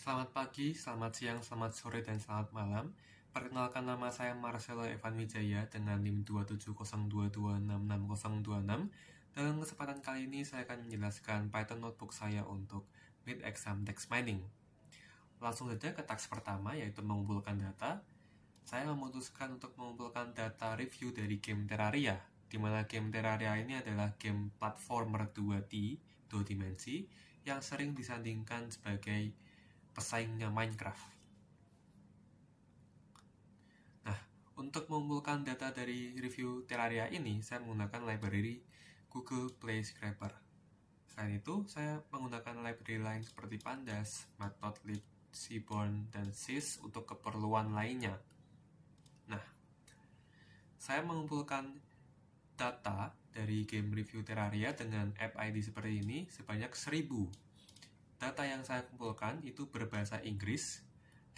Selamat pagi, selamat siang, selamat sore, dan selamat malam. Perkenalkan, nama saya Marcelo Evan Wijaya dengan NIM 27022666026. Dalam kesempatan kali ini saya akan menjelaskan Python notebook saya untuk mid-exam text mining. Langsung saja ke task pertama, yaitu mengumpulkan data. Saya memutuskan untuk mengumpulkan data review dari game Terraria, di mana game Terraria ini adalah game platformer 2D, 2 dimensi, yang sering disandingkan sebagai pesaingnya Minecraft. Nah, untuk mengumpulkan data dari review Terraria ini, saya menggunakan library Google Play Scraper. Selain itu, saya menggunakan library lain seperti Pandas, Matplotlib, Seaborn, dan Sys untuk keperluan lainnya. Nah, saya mengumpulkan data dari game review Terraria dengan app ID seperti ini sebanyak 1000. Data yang saya kumpulkan itu berbahasa Inggris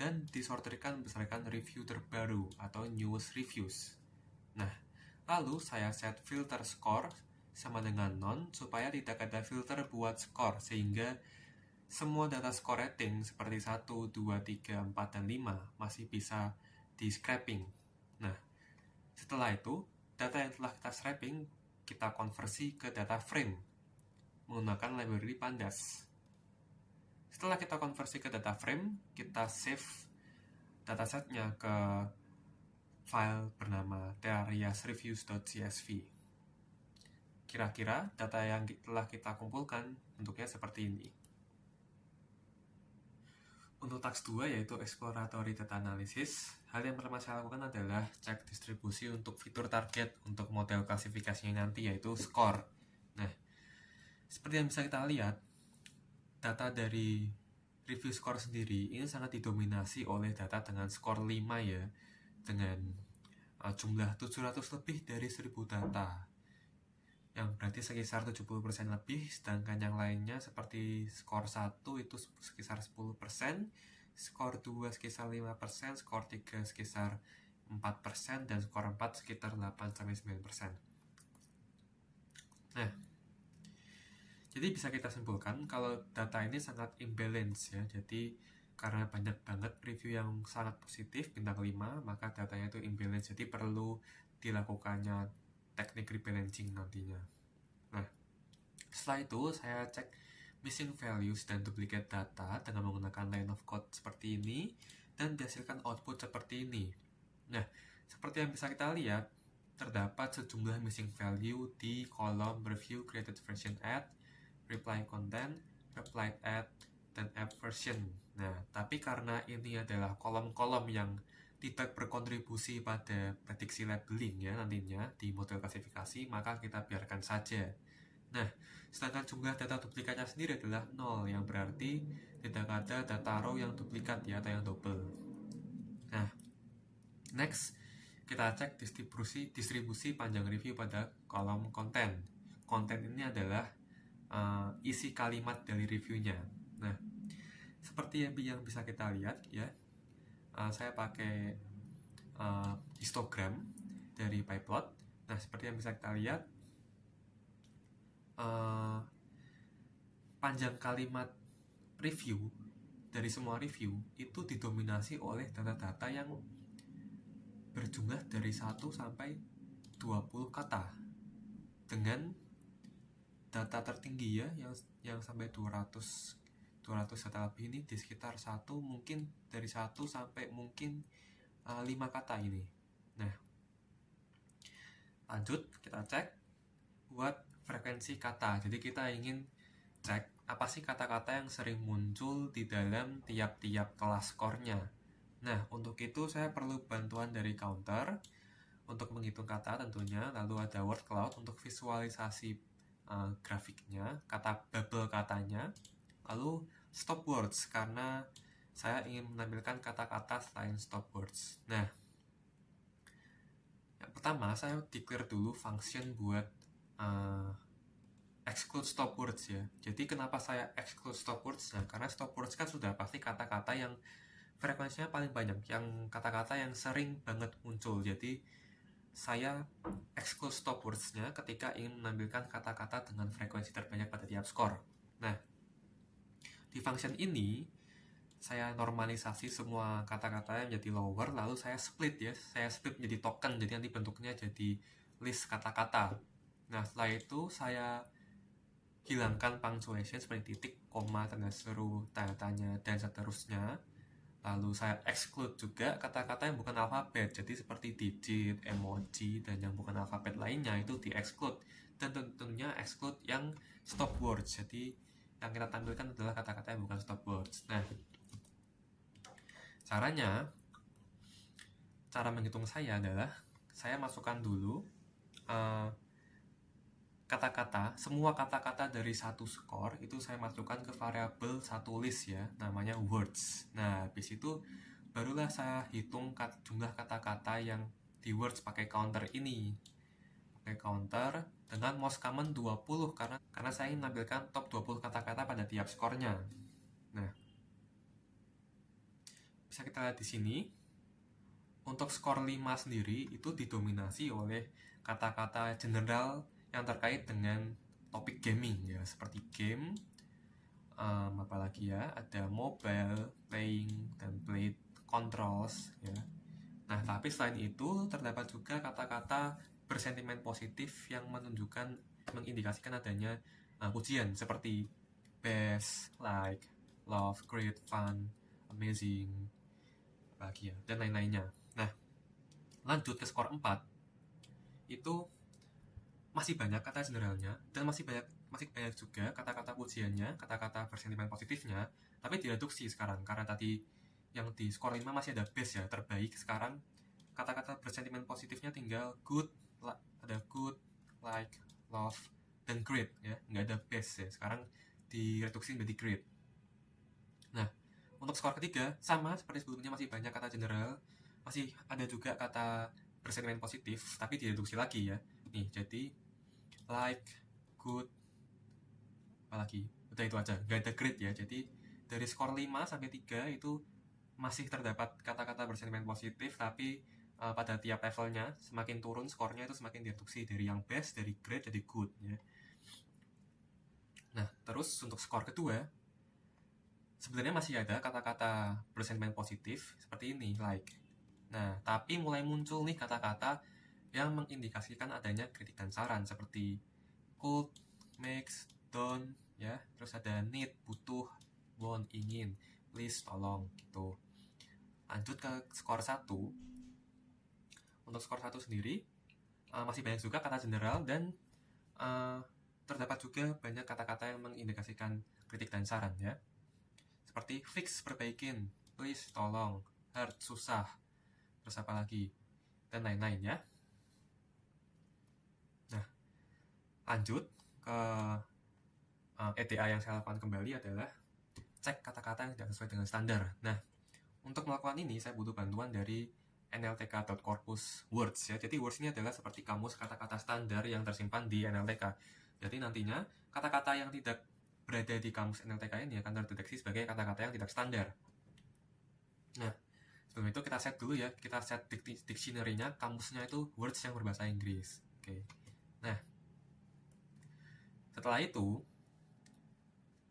dan disortirkan berdasarkan review terbaru atau newest reviews. Nah, lalu saya set filter score sama dengan none supaya tidak ada filter buat skor, sehingga semua data score rating seperti 1, 2, 3, 4, dan 5 masih bisa di scraping. Nah, setelah itu, data yang telah kita scraping kita konversi ke data frame menggunakan library Pandas. Setelah kita konversi ke data frame, kita save datasetnya ke file bernama terrariasreviews.csv. Kira-kira data yang telah kita kumpulkan bentuknya seperti ini. Untuk task 2 yaitu exploratory data analysis, hal yang pertama saya lakukan adalah cek distribusi untuk fitur target untuk model klasifikasinya nanti, yaitu score. Nah, seperti yang bisa kita lihat, data dari review score sendiri ini sangat didominasi oleh data dengan skor 5 ya, dengan jumlah 700 lebih dari 1000 data, yang berarti sekitar 70% lebih, sedangkan yang lainnya seperti skor 1 itu sekitar 10%, skor 2 sekitar 5%, skor 3 sekitar 4%, dan skor 4 sekitar 8-9%. Nah, jadi bisa kita simpulkan kalau data ini sangat imbalance ya. Jadi karena banyak banget review yang sangat positif bintang 5, maka datanya itu imbalance. Jadi perlu dilakukannya teknik rebalancing nantinya. Nah, setelah itu saya cek missing values dan duplicate data dengan menggunakan line of code seperti ini dan dihasilkan output seperti ini. Nah, seperti yang bisa kita lihat, terdapat sejumlah missing value di kolom review created version add, reply content, replied add, dan app version. Nah, tapi karena ini adalah kolom-kolom yang tidak berkontribusi pada prediksi labeling ya nantinya di model klasifikasi, maka kita biarkan saja. Nah, sedangkan jumlah data duplikatnya sendiri adalah 0, yang berarti tidak ada data row yang duplikat ya, atau yang double. Nah, next, kita cek distribusi panjang review pada kolom konten. Konten ini adalah isi kalimat dari reviewnya. Nah, seperti yang bisa kita lihat ya, saya pakai histogram dari PyPlot. Nah, seperti yang bisa kita lihat, panjang kalimat review dari semua review itu didominasi oleh data-data yang berjumlah dari 1 sampai 20 kata, dengan data tertinggi ya yang sampai 200 data lebih ini di sekitar 1, mungkin dari 1 sampai mungkin 5 kata ini. Nah, lanjut kita cek buat frekuensi kata. Jadi kita ingin cek apa sih kata-kata yang sering muncul di dalam tiap-tiap kelas skornya. Nah, untuk itu saya perlu bantuan dari counter untuk menghitung kata tentunya, lalu ada word cloud untuk visualisasi grafiknya, kata bubble katanya, lalu stop words karena saya ingin menampilkan kata-kata selain stop words. Nah, yang pertama saya declare dulu function buat exclude stop words ya. Jadi kenapa saya exclude stop words? Nah, karena stop words kan sudah pasti kata-kata yang frekuensinya paling banyak, yang kata-kata yang sering banget muncul. Jadi saya exclude stop words-nya ketika ingin menampilkan kata-kata dengan frekuensi terbanyak pada tiap skor. Nah, di function ini saya normalisasi semua kata-kata menjadi lower, lalu saya split ya, saya split menjadi token, jadi nanti bentuknya jadi list kata-kata. Nah, setelah itu saya hilangkan punctuation seperti titik, koma, tanda seru, tanda tanya, dan seterusnya. Lalu saya exclude juga kata-kata yang bukan alfabet, jadi seperti digit, emoji, dan yang bukan alfabet lainnya itu di-exclude. Dan tentunya exclude yang stop words, jadi yang kita tampilkan adalah kata-kata yang bukan stop words. Nah, cara menghitung saya adalah saya masukkan dulu kata-kata, semua kata-kata dari satu skor itu saya masukkan ke variabel satu list ya, namanya words. Nah, habis itu barulah saya hitung jumlah kata-kata yang di words pakai counter ini. Pakai counter dengan most common 20 karena saya ingin menampilkan top 20 kata-kata pada tiap skornya. Nah, bisa kita lihat di sini. Untuk skor 5 sendiri itu didominasi oleh kata-kata general yang terkait dengan topik gaming ya, seperti game, apalagi ya, ada mobile, playing, dan played, controls ya. Nah, tapi selain itu terdapat juga kata-kata bersentimen positif yang mengindikasikan adanya pujian seperti best, like, love, great, fun, amazing, bahagia, dan lain-lainnya. Nah, lanjut ke skor 4 itu masih banyak kata generalnya dan masih banyak juga kata-kata pujiannya, kata-kata bersentimen positifnya, tapi direduksi sekarang karena tadi yang di skor 5 masih ada best ya, terbaik. Sekarang kata-kata bersentimen positifnya tinggal good, ada good, like, love, dan great ya, nggak ada best ya, sekarang direduksi menjadi great. Nah, untuk skor ketiga sama seperti sebelumnya, masih banyak kata general, masih ada juga kata bersentimen positif tapi direduksi lagi ya. Nih, jadi like, good, apalagi, udah itu aja, nggak ada great ya. Jadi dari skor 5 sampai 3 itu masih terdapat kata-kata bersentimen positif, tapi pada tiap levelnya semakin turun skornya itu semakin direduksi dari yang best, dari great jadi good ya. Nah, terus untuk skor kedua sebenarnya masih ada kata-kata bersentimen positif seperti ini, like. Nah, tapi mulai muncul nih kata-kata yang mengindikasikan adanya kritik dan saran seperti could, makes, don't ya. Terus ada need, butuh, want, ingin, please, tolong gitu. Lanjut ke skor 1. Untuk skor 1 sendiri masih banyak juga kata general dan terdapat juga banyak kata-kata yang mengindikasikan kritik dan saran ya. Seperti fix, perbaikin, please, tolong, hard, susah, terus apa lagi, dan lain-lain ya. Nah, lanjut ke EDA yang saya lakukan kembali adalah cek kata-kata yang tidak sesuai dengan standar. Nah, untuk melakukan ini saya butuh bantuan dari nltk.corpus words ya. Jadi words ini adalah seperti kamus kata-kata standar yang tersimpan di NLTK. Jadi nantinya kata-kata yang tidak berada di kamus NLTK ini akan terdeteksi sebagai kata-kata yang tidak standar. Nah, sebelum itu kita set dulu ya, kita set dictionary-nya, kamusnya itu words yang berbahasa Inggris. Oke. Nah, setelah itu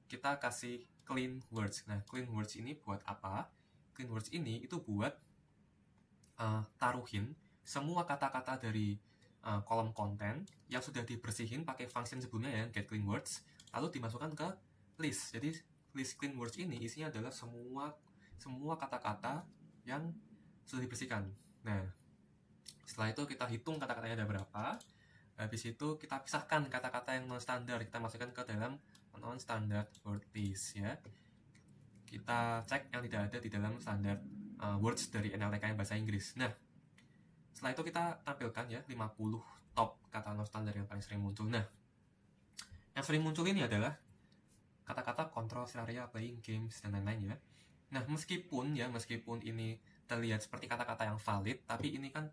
kita kasih clean words. Nah, clean words ini buat apa? Clean words ini itu buat taruhin semua kata-kata dari kolom konten yang sudah dibersihin pakai function sebelumnya ya, get clean words, lalu dimasukkan ke list. Jadi list clean words ini isinya adalah semua kata-kata yang sudah dibersihkan. Nah, setelah itu kita hitung kata-katanya ada berapa. Habis itu kita pisahkan kata-kata yang non standar, kita masukkan ke dalam non standard word list ya. Kita cek yang tidak ada di dalam standard words dari NLTK yang bahasa Inggris. Nah, setelah itu kita tampilkan ya 50 top kata non standar yang paling sering muncul. Nah, yang sering muncul ini adalah kata-kata control, area, playing games, dan lain-lain ya. Nah, meskipun ini terlihat seperti kata-kata yang valid, tapi ini kan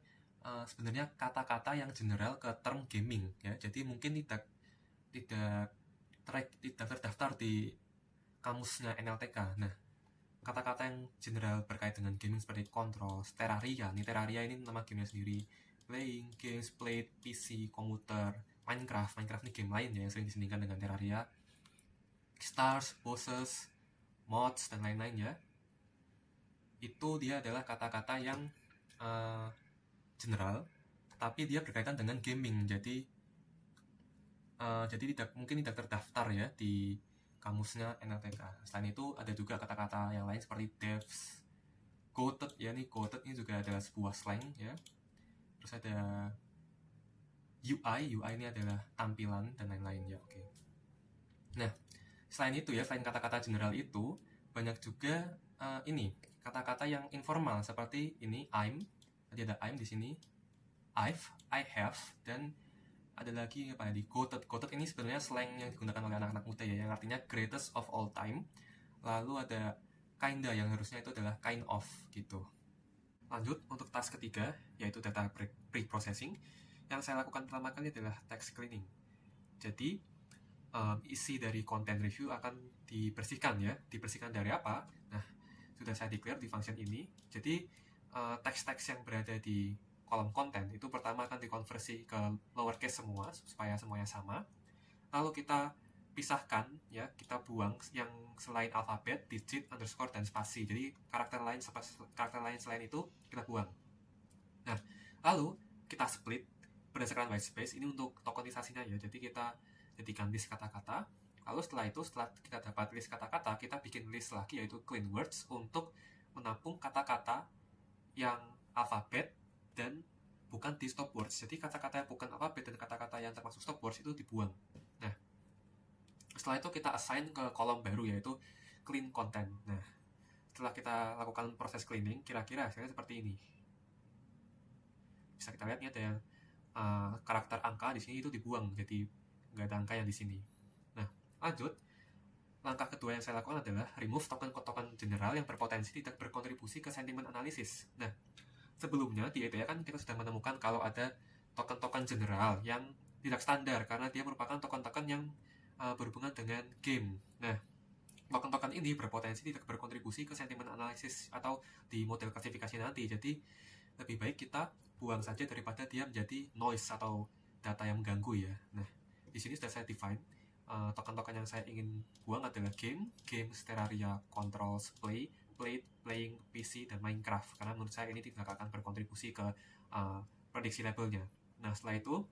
sebenarnya kata-kata yang general ke term gaming ya. Jadi mungkin tidak terdaftar di kamusnya NLTK. Nah, kata-kata yang general berkait dengan gaming seperti control, Terraria. Nih, Terraria ini nama gamenya sendiri. Playing games, played, PC, komputer, Minecraft ini game lain ya yang sering disandingkan dengan Terraria. Stars, bosses, mods, dan lain-lain ya. itu dia adalah kata-kata yang general, tapi dia berkaitan dengan gaming. Jadi mungkin tidak terdaftar ya di kamusnya NLTK. Selain itu ada juga kata-kata yang lain seperti devs, goated ya, nih goated ini juga adalah sebuah slang ya. Terus ada UI ini adalah tampilan dan lain-lain ya. Oke. Nah, selain itu ya, selain kata-kata general itu, banyak juga ini kata-kata yang informal seperti ini I'm, tadi ada I'm di sini, I've, I have, dan ada lagi apa di goated. Goated ini sebenarnya slang yang digunakan oleh anak-anak muda ya, yang artinya greatest of all time. Lalu ada kinda yang harusnya itu adalah kind of gitu. Lanjut untuk task ketiga, yaitu data pre-processing. Yang saya lakukan pertama kali adalah text cleaning. Jadi isi dari content review akan dibersihkan ya. Dibersihkan dari apa? Nah, sudah saya declare di function ini. Jadi teks-teks yang berada di kolom konten itu pertama akan dikonversi ke lowercase semua supaya semuanya sama. Lalu kita pisahkan ya, kita buang yang selain alfabet, digit, underscore, dan spasi. Jadi karakter lain selain itu kita buang. Nah, lalu kita split berdasarkan white space. Ini untuk tokenisasinya ya. Jadi kita jadikan list kata-kata. Lalu setelah kita dapat list kata-kata, kita bikin list lagi yaitu clean words untuk menampung kata-kata yang alfabet dan bukan di stop words. Jadi kata-kata yang bukan alfabet dan kata-kata yang termasuk stop words itu dibuang. Nah, setelah itu kita assign ke kolom baru yaitu clean content. Nah, setelah kita lakukan proses cleaning, kira-kira hasilnya seperti ini. Bisa kita lihat nih ada yang karakter angka di sini itu dibuang, jadi nggak ada angka yang di sini. Nah, lanjut. Langkah kedua yang saya lakukan adalah remove token-token general yang berpotensi tidak berkontribusi ke sentimen analisis. Nah, sebelumnya di ETA kan kita sudah menemukan kalau ada token-token general yang tidak standar karena dia merupakan token-token yang berhubungan dengan game. Nah, token-token ini berpotensi tidak berkontribusi ke sentimen analisis atau di model klasifikasi nanti. Jadi lebih baik kita buang saja daripada dia menjadi noise atau data yang mengganggu ya. Nah, di sini sudah saya define token-token yang saya ingin buang adalah game, Terraria, controls, play, playing PC, dan Minecraft, karena menurut saya ini tidak akan berkontribusi ke prediksi labelnya. Nah, setelah itu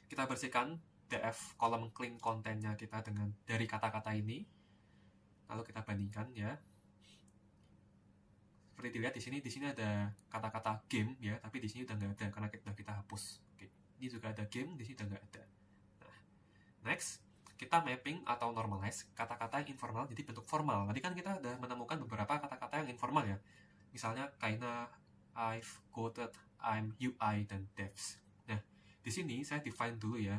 kita bersihkan df kolom clean kontennya kita dari kata-kata ini, lalu kita bandingkan ya. Seperti dilihat di sini ada kata-kata game ya, tapi di sini udah nggak ada karena kita hapus. Oke. Ini juga ada game, di sini udah nggak ada. Nah, next kita mapping atau normalize kata-kata yang informal jadi bentuk formal. Tadi kan kita udah menemukan beberapa kata-kata yang informal ya. Misalnya kinda, I've, quoted, I'm, UI, dan devs. Nah, di sini saya define dulu ya.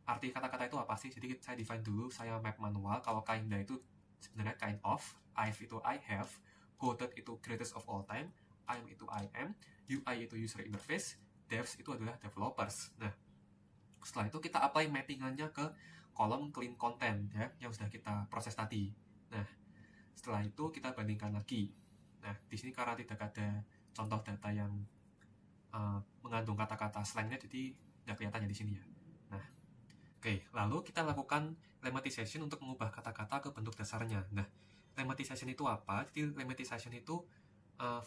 Arti kata-kata itu apa sih? Jadi saya define dulu, saya map manual. Kalau kinda itu sebenarnya kind of, I've itu I have, quoted itu greatest of all time, I'm itu I am, UI itu user interface, devs itu adalah developers. Nah, setelah itu kita apply mappingannya ke kolom clean content ya, yang sudah kita proses tadi. Nah, setelah itu kita bandingkan lagi. Nah, di sini karena tidak ada contoh data yang mengandung kata-kata slangnya, jadi nggak kelihatan ya di sini ya. Nah, oke, lalu kita lakukan lemmatization untuk mengubah kata-kata ke bentuk dasarnya. Nah, lemmatization itu apa? Jadi lemmatization itu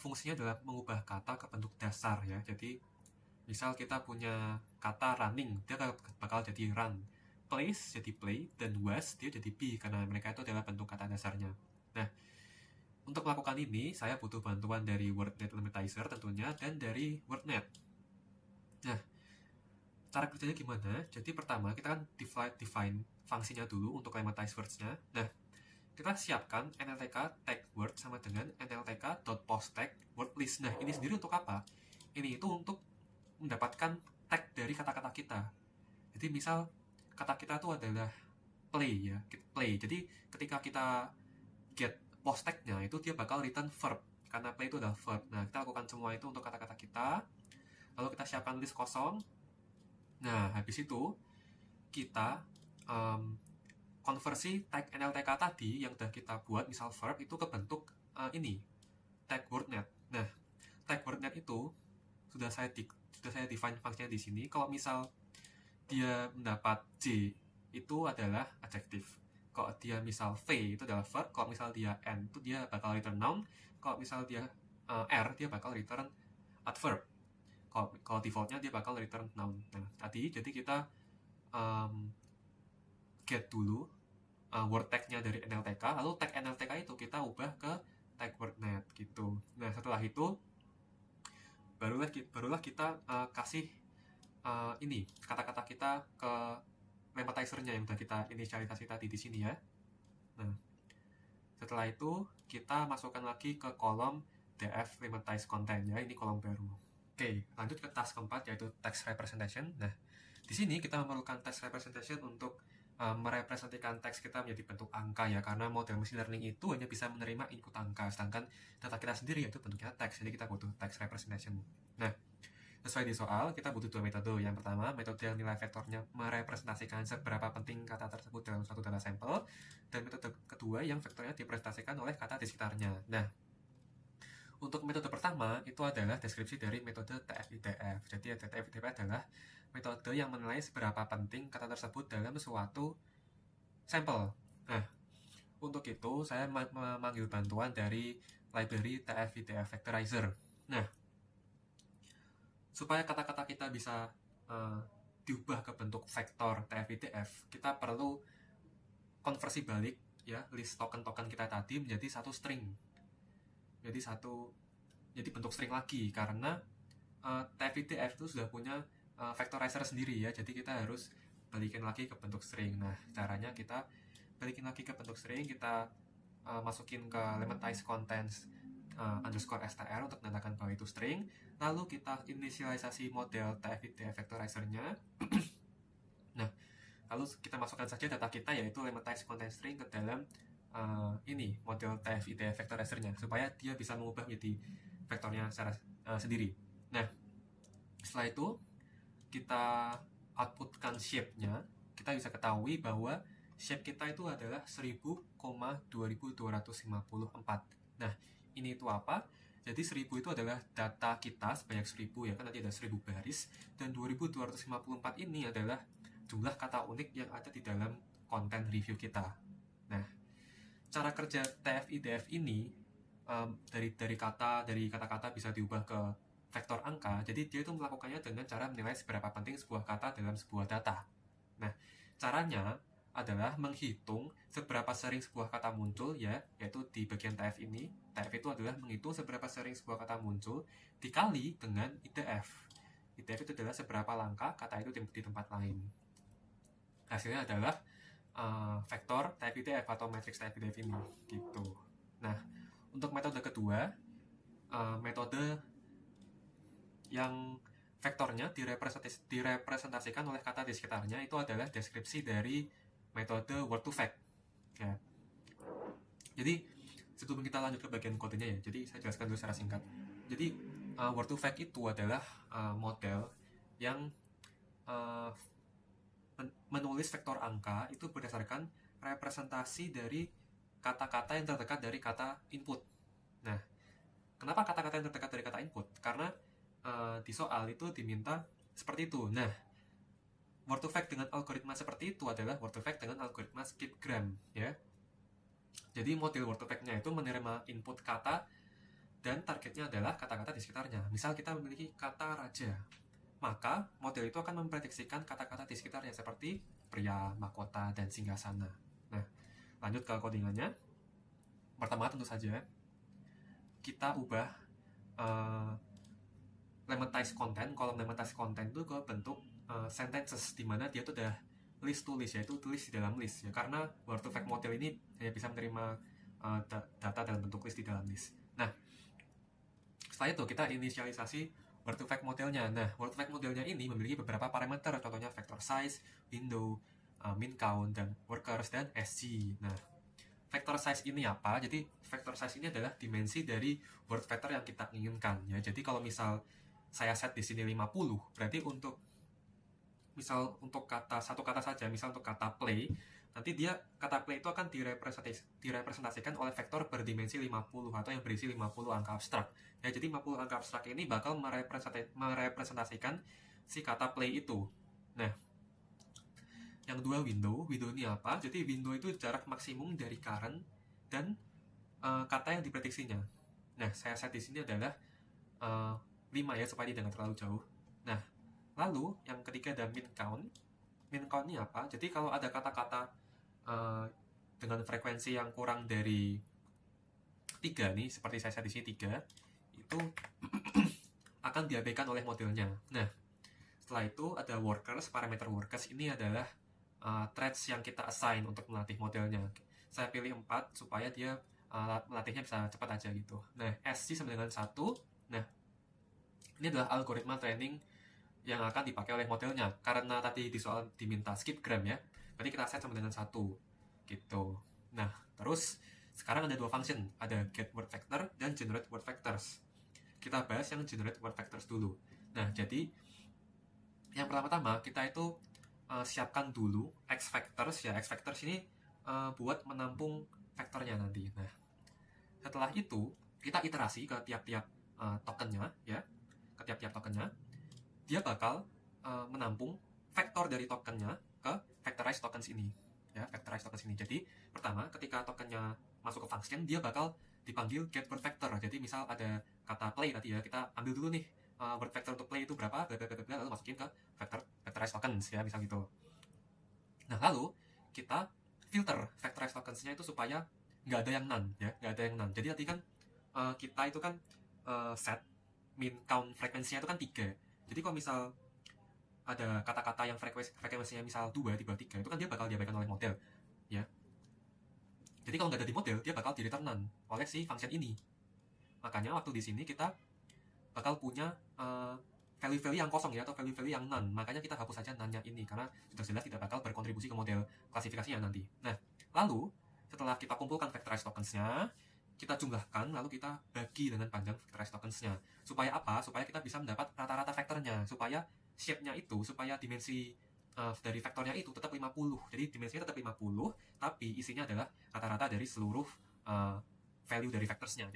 fungsinya adalah mengubah kata ke bentuk dasar ya. Jadi misal kita punya kata running, dia bakal jadi run. Place jadi play, dan was dia jadi be, karena mereka itu adalah bentuk kata dasarnya. Nah, untuk melakukan ini, saya butuh bantuan dari WordNet Lemmatizer tentunya, dan dari WordNet. Nah, cara kerjanya gimana? Jadi pertama, kita kan define fungsinya dulu untuk lemmatize words-nya. Nah, kita siapkan NLTK tag word sama dengan NLTK.postTag wordlist. Nah, ini sendiri untuk apa? Ini itu untuk mendapatkan tag dari kata-kata kita. Jadi misal kata kita itu adalah play ya, play. Jadi ketika kita get post tag-nya itu dia bakal return verb karena play itu adalah verb. Nah, kita lakukan semua itu untuk kata-kata kita. Lalu kita siapkan list kosong. Nah, habis itu kita konversi tag NLTK tadi yang sudah kita buat, misal verb itu ke bentuk ini tag WordNet. Nah, tag WordNet itu sudah saya define fungsinya di sini. Kalau misal dia mendapat J itu adalah adjektif. Kalau dia misal V itu adalah verb, kalau misal dia N itu dia bakal return noun, kalau misal dia R dia bakal return adverb. Kalau defaultnya dia bakal return noun. Nah, tadi jadi kita get dulu word tag-nya dari NLTK, lalu tag NLTK itu kita ubah ke tag WordNet gitu. Nah, setelah itu barulah kita kasih ini kata-kata kita ke lemmatizernya yang sudah kita inisialisasi tadi di sini ya. Nah, setelah itu kita masukkan lagi ke kolom df lemmatized content ya, ini kolom baru. Oke, lanjut ke task keempat yaitu text representation. Nah, di sini kita memerlukan text representation untuk merepresentasikan teks kita menjadi bentuk angka ya, karena model machine learning itu hanya bisa menerima input angka, sedangkan data kita sendiri yaitu bentuknya teks, jadi kita butuh text representation. Nah, sesuai di soal, kita butuh dua metode. Yang pertama, metode yang nilai vektornya merepresentasikan seberapa penting kata tersebut dalam suatu data sampel, dan metode kedua yang vektornya dipresentasikan oleh kata di sekitarnya. Nah, untuk metode pertama, itu adalah deskripsi dari metode TF-IDF. Jadi TF-IDF adalah metode yang menilai seberapa penting kata tersebut dalam suatu sampel. Nah, untuk itu saya memanggil bantuan dari library TF-IDF Vectorizer. Nah, supaya kata-kata kita bisa diubah ke bentuk vektor TF-IDF, kita perlu konversi balik ya list token-token kita tadi menjadi satu string. Jadi bentuk string lagi, karena TF-IDF itu sudah punya vectorizer sendiri ya, jadi kita harus balikin lagi ke bentuk string. Nah, caranya kita balikin lagi ke bentuk string, kita masukin ke lemmatized contents underscore str untuk menandakan bahwa itu string, lalu kita inisialisasi model TF-IDF vectorizer-nya. Nah, lalu kita masukkan saja data kita yaitu lemmatized content string ke dalam ini model TF-IDF vectorizer-nya supaya dia bisa mengubah menjadi vektornya secara sendiri. Nah, setelah itu kita outputkan shape-nya, kita bisa ketahui bahwa shape kita itu adalah 1000,2254. Nah, ini itu apa? Jadi 1000 itu adalah data kita sebanyak 1000 ya, kan nanti ada 1000 baris, dan 2254 ini adalah jumlah kata unik yang ada di dalam konten review kita. Nah, cara kerja TF-IDF ini dari kata-kata bisa diubah ke vektor angka, jadi dia itu melakukannya dengan cara menilai seberapa penting sebuah kata dalam sebuah data. Nah, caranya adalah menghitung seberapa sering sebuah kata muncul ya, yaitu di bagian TF ini. TF itu adalah menghitung seberapa sering sebuah kata muncul dikali dengan IDF. IDF itu adalah seberapa langkah kata itu di tempat lain. Hasilnya adalah vektor TF-IDF atau matriks TF-IDF ini gitu. Nah, untuk metode kedua, metode yang vektornya direpresentasikan oleh kata di sekitarnya itu adalah deskripsi dari metode word to vec ya. Jadi sebelum kita lanjut ke bagian kodenya ya, jadi saya jelaskan dulu secara singkat. Jadi word to vec itu adalah model yang menulis vektor angka itu berdasarkan representasi dari kata-kata yang terdekat dari kata input. Nah, kenapa kata-kata yang terdekat dari kata input? Karena di soal itu diminta seperti itu. Nah, word to vec dengan algoritma seperti itu adalah word to vec dengan algoritma skipgram ya. Jadi model word to vec-nya itu menerima input kata dan targetnya adalah kata-kata di sekitarnya. Misal kita memiliki kata raja, maka model itu akan memprediksikan kata-kata di sekitarnya seperti pria, mahkota, dan singgasana. Nah, lanjut ke codingannya. Pertama tentu saja kita ubah lemmatized content, kolom lemmatized content itu ke bentuk sentences, di mana dia itu udah list to list, yaitu tulis di dalam list ya, karena word to vec model ini hanya bisa menerima data dalam bentuk list di dalam list. Nah, setelah itu kita inisialisasi word to vec modelnya. Nah, word to vec modelnya ini memiliki beberapa parameter, contohnya vector size, window, min count, dan workers, dan SG. Nah, vector size ini apa? Jadi vector size ini adalah dimensi dari word vector yang kita inginkan ya. Jadi kalau misal saya set di sini 50, berarti untuk satu kata saja, misal untuk kata play, nanti kata play itu akan direpresentasikan oleh vektor berdimensi 50 atau yang berisi 50 angka abstrak. Ya, jadi 50 angka abstrak ini bakal merepresentasikan si kata play itu. Nah, Yang kedua window ini apa? Jadi window itu jarak maksimum dari current dan kata yang diprediksinya. Nah, saya set di sini adalah 5 ya, supaya tidak terlalu jauh. Nah, lalu yang ketiga ada min count. Min count ini apa? Jadi kalau ada kata-kata dengan frekuensi yang kurang dari 3 nih, seperti saya set di sini 3, itu akan diabaikan oleh modelnya. Nah, setelah itu ada workers, parameter workers ini adalah threads yang kita assign untuk melatih modelnya. Saya pilih 4 supaya dia melatihnya bisa cepat aja gitu. Nah, SC sama dengan 1. Nah, ini adalah algoritma training yang akan dipakai oleh modelnya. Karena tadi di soal diminta skip gram ya, berarti kita set sama dengan 1 gitu. Nah, terus sekarang ada 2 function, ada get word vector dan generate word vectors. Kita bahas yang generate word vectors dulu. Nah, jadi yang pertama-tama kita itu siapkan dulu X vectors ya. X vectors ini buat menampung vektornya nanti. Nah, setelah itu kita iterasi ke tiap-tiap tokennya ya. Ke tiap-tiap tokennya dia bakal menampung vektor dari tokennya ke vectorized tokens ini ya, vectorized tokens ini. Jadi pertama ketika tokennya masuk ke function, dia bakal dipanggil get word vector. Jadi misal ada kata play tadi ya, kita ambil dulu nih word vector untuk play itu berapa, lalu masukin ke vectorized tokens ya, misal gitu. Nah, lalu kita filter vectorized tokensnya itu supaya nggak ada yang none ya, nggak ada yang none. Jadi nanti kan kita itu kan set min count frekuensinya itu kan 3. Jadi kalau misal ada kata-kata yang frekuensinya misal 2 di bawah 3, itu kan dia bakal diabaikan oleh model ya. Jadi kalau nggak ada di model, dia bakal di return none oleh si function ini. Makanya waktu di sini kita bakal punya value-value yang kosong ya, atau value-value yang none. Makanya kita hapus saja none-nya ini, karena sudah jelas tidak bakal berkontribusi ke model klasifikasinya nanti. Nah, lalu setelah kita kumpulkan vectorized tokens-nya, kita jumlahkan, lalu kita bagi dengan panjang vectorized tokens-nya. Supaya apa? Supaya kita bisa mendapat rata-rata vektornya, supaya shape-nya itu, supaya dimensi dari vektornya itu tetap 50. Jadi dimensinya tetap 50, tapi isinya adalah rata-rata dari seluruh value dari vectors-nya.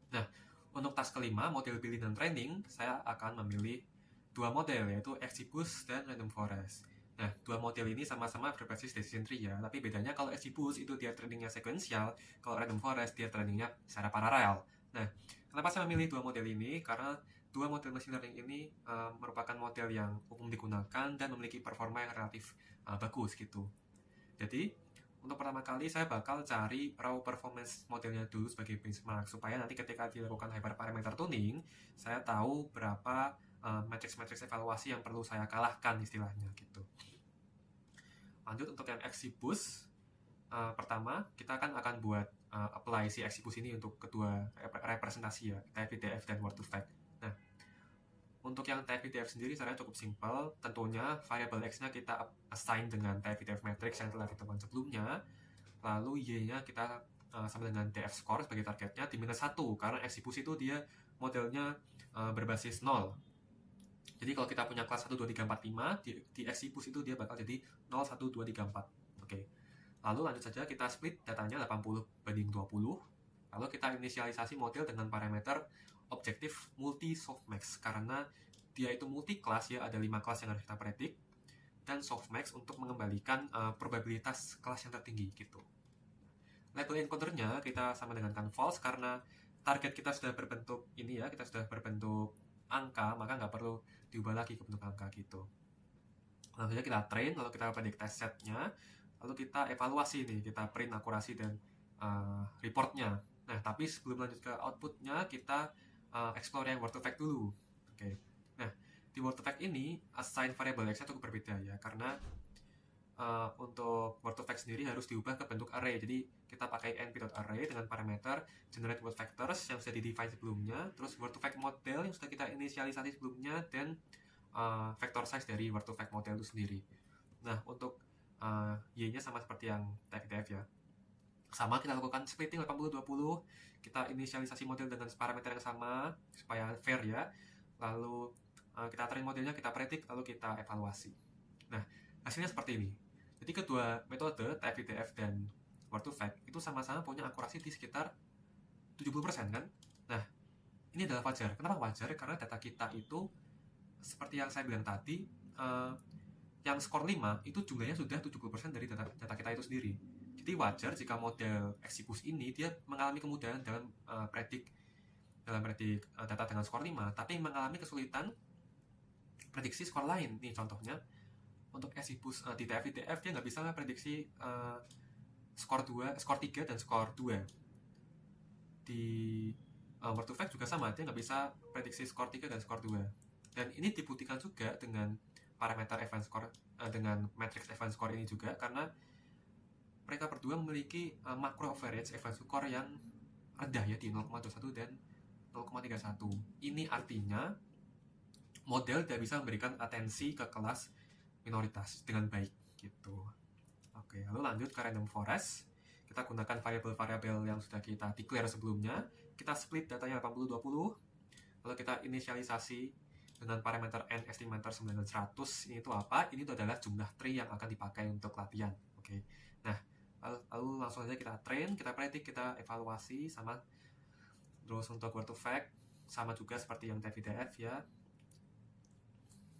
Nah, untuk task kelima, model building dan training, saya akan memilih 2 model, yaitu XGBoost dan Random Forest. Nah, 2 model ini sama-sama berbasis decision tree ya, tapi bedanya kalau XGBoost itu dia trainingnya sekuensial, kalau Random Forest dia trainingnya secara paralel. Nah, kenapa saya memilih 2 model ini? Karena 2 model machine learning ini merupakan model yang umum digunakan dan memiliki performa yang relatif bagus gitu. Jadi, untuk pertama kali saya bakal cari raw performance modelnya dulu sebagai benchmark, supaya nanti ketika dilakukan hyperparameter tuning, saya tahu berapa matrix-matrix evaluasi yang perlu saya kalahkan istilahnya gitu. Lanjut untuk yang XGBoost, pertama kita akan buat apply si XGBoost ini untuk kedua representasi ya, TF-IDF dan word to fact. Nah, untuk yang TF-IDF sendiri caranya cukup simpel. Tentunya variabel X-nya kita assign dengan TF-IDF matrix yang telah ditemukan sebelumnya. Lalu Y-nya kita sama dengan DF score sebagai targetnya di -1, karena XGBoost itu dia modelnya berbasis 0. Jadi kalau kita punya kelas 1, 2, 3, 4, 5, di XGBoost itu dia bakal jadi 0, 1, 2, 3, 4. Oke. Lalu lanjut saja kita split datanya 80/20. Lalu kita inisialisasi model dengan parameter objektif multi softmax, karena dia itu multi kelas ya, ada 5 kelas yang harus kita predik, dan softmax untuk mengembalikan probabilitas kelas yang tertinggi gitu. Label encodernya kita sama dengan kan false, karena target kita sudah berbentuk ini ya, kita sudah berbentuk angka, maka nggak perlu diubah lagi ke bentuk angka gitu. Lalu saja kita train, lalu kita predik test setnya, lalu kita evaluasi nih, kita print akurasi dan reportnya. Nah, tapi sebelum lanjut ke outputnya, kita explore yang word to fact dulu. Oke. Nah, di word to fact ini assign variable X-nya cukup berbeda ya, karena untuk word to fact sendiri harus diubah ke bentuk array. Jadi kita pakai np.array dengan parameter generate word vectors yang sudah di-define sebelumnya, terus word to fact model yang sudah kita inisialisasi sebelumnya, dan vector size dari word to fact model itu sendiri. Nah, untuk Y-nya sama seperti yang TF-IDF ya. Sama, kita lakukan splitting 80/20, kita inisialisasi model dengan parameter yang sama supaya fair ya. Lalu kita train modelnya, kita predik, lalu kita evaluasi. Nah, hasilnya seperti ini. Jadi kedua metode TF-IDF dan word to fact itu sama-sama punya akurasi di sekitar 70% kan. Nah, ini adalah wajar. Kenapa wajar? Karena data kita itu seperti yang saya bilang tadi, yang skor 5 itu jumlahnya sudah 70% dari data kita itu sendiri. Jadi wajar jika model Exibus ini dia mengalami kemudahan dalam predik data dengan skor 5, tapi mengalami kesulitan prediksi skor lain. Nih contohnya, untuk Exibus di TF-IDF dia nggak bisa prediksi skor 3 dan skor 2. Di Word2Vec juga sama, dia nggak bisa prediksi skor 3 dan skor 2. Dan ini dibuktikan juga dengan parameter advanced score, dengan matrix advanced score ini juga, karena mereka berdua memiliki macro average advanced score yang rendah ya, di 0,21 dan 0,31. Ini artinya model tidak bisa memberikan atensi ke kelas minoritas dengan baik gitu. Oke, lalu lanjut ke random forest. Kita gunakan variabel-variabel yang sudah kita declare sebelumnya. Kita split datanya 80-20, lalu kita inisialisasi dengan parameter n estimator 900. Ini itu apa? Ini itu adalah jumlah tree yang akan dipakai untuk latihan. Oke. Nah, lalu langsung saja kita train, kita predik, kita evaluasi sama. Terus untuk Word2Vec sama juga seperti yang TF-IDF ya.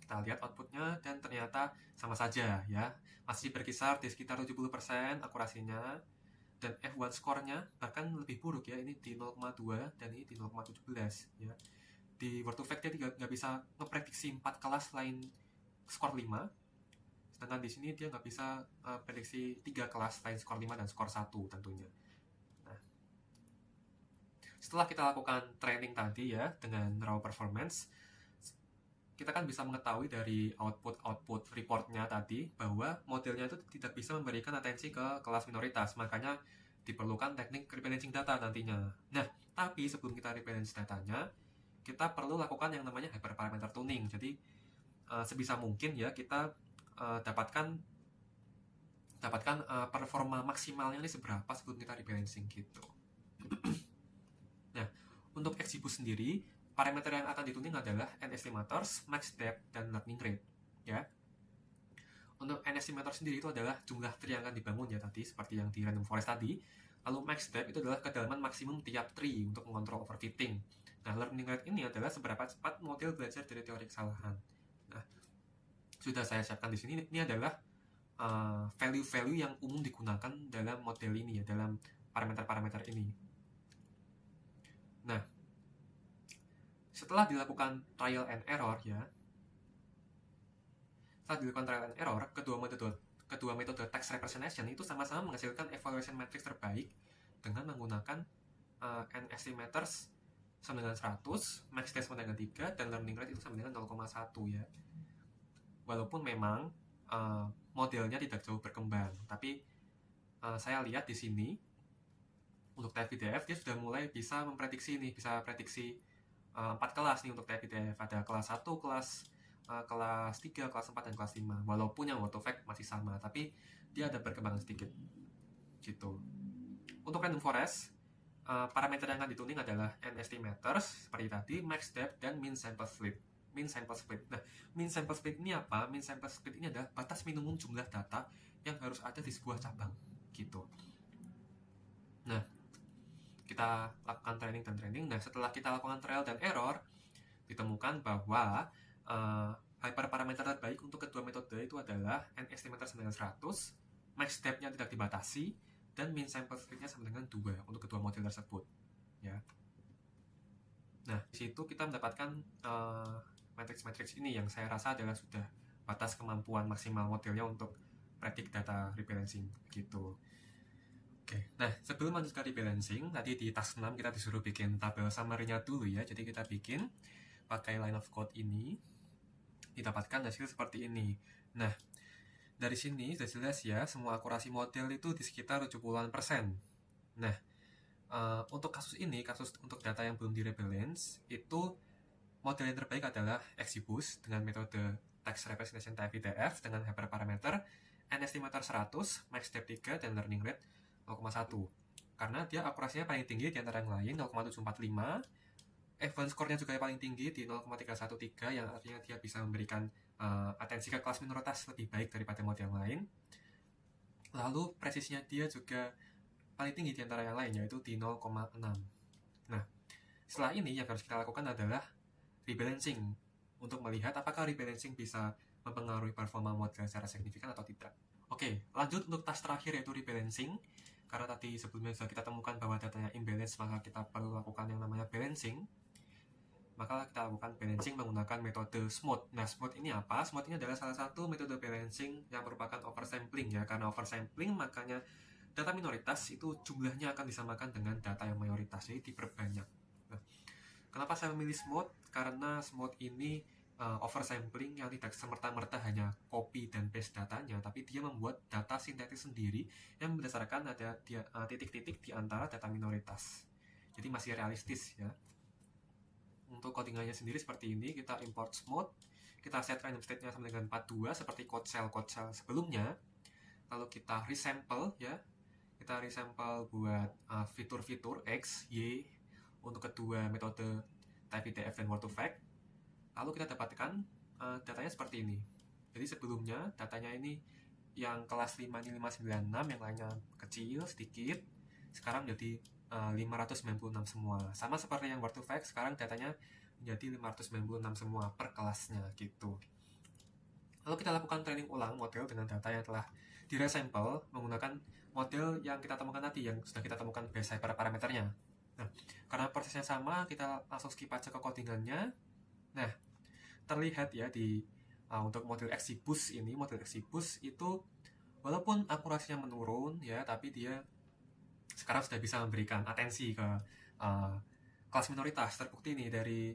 Kita lihat outputnya dan ternyata sama saja ya. Masih berkisar di sekitar 70% akurasinya. Dan F1 score-nya bahkan lebih buruk ya. Ini di 0,2 dan ini di 0,17 ya. Di Word2Vec dia nggak bisa ngeprediksi 4 kelas lain skor 5, sedangkan di sini dia nggak bisa prediksi 3 kelas lain skor 5 dan skor 1 tentunya. Nah, setelah kita lakukan training tadi ya dengan raw performance, kita kan bisa mengetahui dari output reportnya tadi bahwa modelnya itu tidak bisa memberikan atensi ke kelas minoritas, makanya diperlukan teknik rebalancing data nantinya. Nah, tapi sebelum kita rebalance datanya, kita perlu lakukan yang namanya hyperparameter tuning. Jadi sebisa mungkin ya kita dapatkan performa maksimalnya ini seberapa sebelum kita rebalancing gitu. Nah, untuk Exibus sendiri, parameter yang akan dituning adalah n estimators, max depth, dan learning rate ya. Untuk n estimator sendiri itu adalah jumlah tree yang akan dibangun ya tadi, seperti yang di random forest tadi. Lalu max depth itu adalah kedalaman maksimum tiap tree untuk mengontrol overfitting. Nah, learning rate ini adalah seberapa cepat model belajar dari teori kesalahan. Nah, sudah saya siapkan di sini. Ini adalah value-value yang umum digunakan dalam model ini ya, dalam parameter-parameter ini. Nah, setelah dilakukan trial and error ya, kedua metode text representation itu sama-sama menghasilkan evaluation matrix terbaik dengan menggunakan n estimators sama dengan 100, max test sama dengan 3, dan learning rate itu sama dengan 0,1 ya. Walaupun memang modelnya tidak jauh berkembang, tapi saya lihat di sini untuk TF-IDF dia sudah mulai bisa memprediksi ini, bisa prediksi 4 kelas nih untuk TF-IDF. Ada kelas 1, kelas 3, kelas 4, dan kelas 5. Walaupun yang Word2Vec masih sama, tapi dia ada perkembangan sedikit gitu. Untuk random forest, parameter yang akan dituning adalah n estimators seperti tadi, max depth, dan mean sample split. Nah, mean sample split ini apa? Mean sample split ini adalah batas minimum jumlah data yang harus ada di sebuah cabang gitu. Nah, kita lakukan training dan training. Nah, setelah kita lakukan trial dan error, ditemukan bahwa hyperparameter terbaik untuk kedua metode itu adalah n estimator 900, max depth-nya tidak dibatasi, dan mean sample split-nya sama dengan 2 untuk kedua model tersebut ya. Nah, di situ kita mendapatkan matrix ini yang saya rasa adalah sudah batas kemampuan maksimal modelnya untuk predict data rebalancing gitu. Oke, nah sebelum lanjut ke rebalancing, tadi di task 6 kita disuruh bikin tabel summary-nya dulu ya. Jadi kita bikin pakai line of code ini, didapatkan hasil seperti ini. Nah, dari sini sudah jelas ya, semua akurasi model itu di sekitar 70%. Nah, untuk kasus ini, untuk data yang belum di-rebalance, itu model yang terbaik adalah Exibus dengan metode text representation TF-IDF dengan hyperparameter n estimator 100, max depth 3, dan learning rate 0,1. Karena dia akurasinya paling tinggi di antara yang lain, 0,745. Advanced score-nya juga paling tinggi di 0,313, yang artinya dia bisa memberikan atensi ke kelas minoritas lebih baik daripada model yang lain. Lalu presisinya dia juga paling tinggi di antara yang lain, yaitu di 0,6. Nah, setelah ini yang harus kita lakukan adalah rebalancing. untuk melihat apakah rebalancing bisa mempengaruhi performa model secara signifikan atau tidak. Oke, lanjut untuk task terakhir yaitu rebalancing. Karena tadi sebelumnya sudah kita temukan bahwa datanya imbalance, maka kita perlu lakukan yang namanya balancing. Maka kita lakukan balancing menggunakan metode smooth. Nah, smooth ini apa? Smooth ini adalah salah satu metode balancing yang merupakan oversampling ya. Karena oversampling makanya data minoritas itu jumlahnya akan disamakan dengan data yang mayoritas, jadi diperbanyak. Nah, kenapa saya memilih smooth? Karena smooth ini oversampling yang tidak semerta-merta hanya copy dan paste datanya, tapi dia membuat data sintetis sendiri yang berdasarkan ada titik-titik di antara data minoritas. Jadi masih realistis ya. Untuk codingannya sendiri seperti ini, kita import smooth, kita set random state-nya sama dengan 42 seperti code cell sebelumnya. Lalu kita resample ya. Kita resample buat fitur-fitur X, Y untuk kedua metode typeDF dan word2vec. Lalu kita dapatkan datanya seperti ini. Jadi sebelumnya datanya ini yang kelas 5 ini 596, yang lainnya kecil sedikit. Sekarang menjadi 596 semua. Sama seperti yang word2vec, sekarang datanya menjadi 596 semua per kelasnya gitu. Lalu kita lakukan training ulang model dengan data yang telah diresample menggunakan model yang kita temukan tadi, yang sudah kita temukan base parameternya. Nah, karena prosesnya sama, kita langsung skip aja ke codingannya. Nah, terlihat ya di untuk model XGBoost ini, model XGBoost itu walaupun akurasinya menurun ya, tapi dia sekarang sudah bisa memberikan atensi ke kelas minoritas. Terbukti nih dari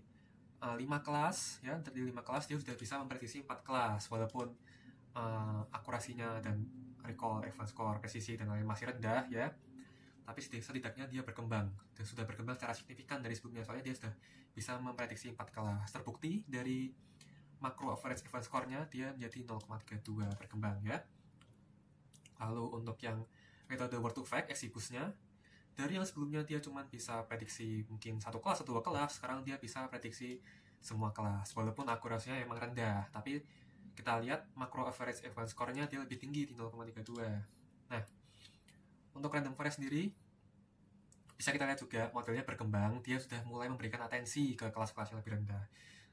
5 kelas ya, dari 5 kelas dia sudah bisa memprediksi 4 kelas walaupun akurasinya dan recall, advance score, presisi dan lain masih rendah ya, tapi setidaknya dia berkembang dan sudah berkembang secara signifikan dari sebelumnya, soalnya dia sudah bisa memprediksi 4 kelas. Terbukti dari macro average advance score-nya dia menjadi 0,32 berkembang ya. Lalu untuk yang metode word2vec XGBoost-nya, dari yang sebelumnya dia cuma bisa prediksi mungkin 1 kelas atau 2 kelas, sekarang dia bisa prediksi semua kelas walaupun akurasinya emang rendah, tapi kita lihat macro average advance score-nya dia lebih tinggi di 0,32. Nah, untuk random forest sendiri bisa kita lihat juga modelnya berkembang, dia sudah mulai memberikan atensi ke kelas-kelas yang lebih rendah.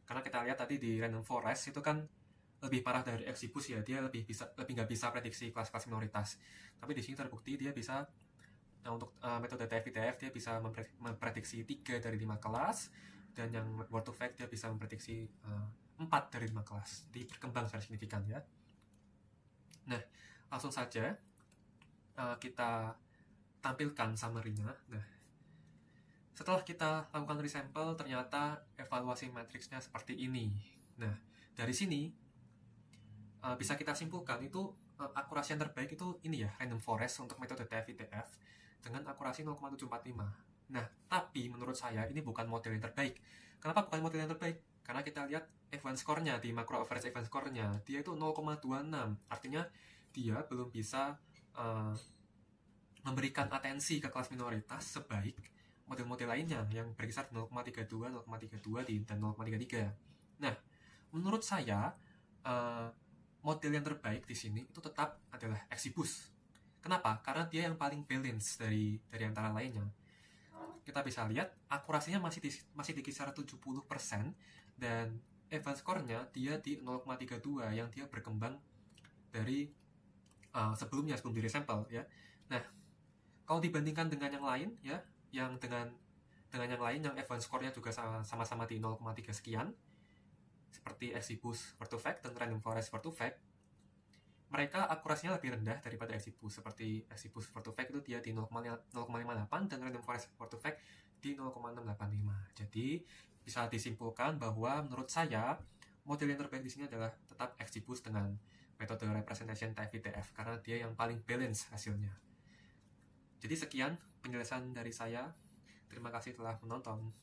Karena kita lihat tadi di random forest itu kan lebih parah dari XGBoost ya, dia lebih nggak bisa prediksi kelas-kelas minoritas. Tapi di sini terbukti dia bisa. Nah, untuk metode typeDF dia bisa memprediksi 3 dari 5 kelas, dan yang word2vec dia bisa memprediksi 4 dari 5 kelas. Jadi berkembang secara signifikan ya. Nah, langsung saja kita tampilkan summary-nya. Nah, setelah kita lakukan resample, ternyata evaluasi matriksnya seperti ini. Nah, dari sini bisa kita simpulkan itu akurasi yang terbaik itu ini ya, random forest untuk metode typeDF dengan akurasi 0,745. Nah, tapi menurut saya ini bukan model yang terbaik. Kenapa bukan model yang terbaik? Karena kita lihat advance score-nya, di macro average advance score-nya, dia itu 0,26. Artinya dia belum bisa memberikan atensi ke kelas minoritas sebaik model-model lainnya yang berkisar 0,32, 0,32 dan 0,33. Nah, menurut saya model yang terbaik di sini itu tetap adalah XGBoost. Kenapa? Karena dia yang paling balance dari antara lainnya. Kita bisa lihat akurasinya masih di kisaran 70% dan advance score-nya dia di 0,32 yang dia berkembang dari sebelum di resample ya. Nah, kalau dibandingkan dengan yang lain ya, yang dengan yang lain yang advance score-nya juga sama-sama di 0,3 sekian seperti XGBoost word2vec dan random forest word2vec, mereka akurasinya lebih rendah daripada XGBoost. Seperti XGBoost word2vec itu dia di 0,58 dan random forest word2vec di 0,685. Jadi bisa disimpulkan bahwa menurut saya model yang terbaik di sini adalah tetap XGBoost dengan metode representation typeDF karena dia yang paling balance hasilnya. Jadi sekian penjelasan dari saya. Terima kasih telah menonton.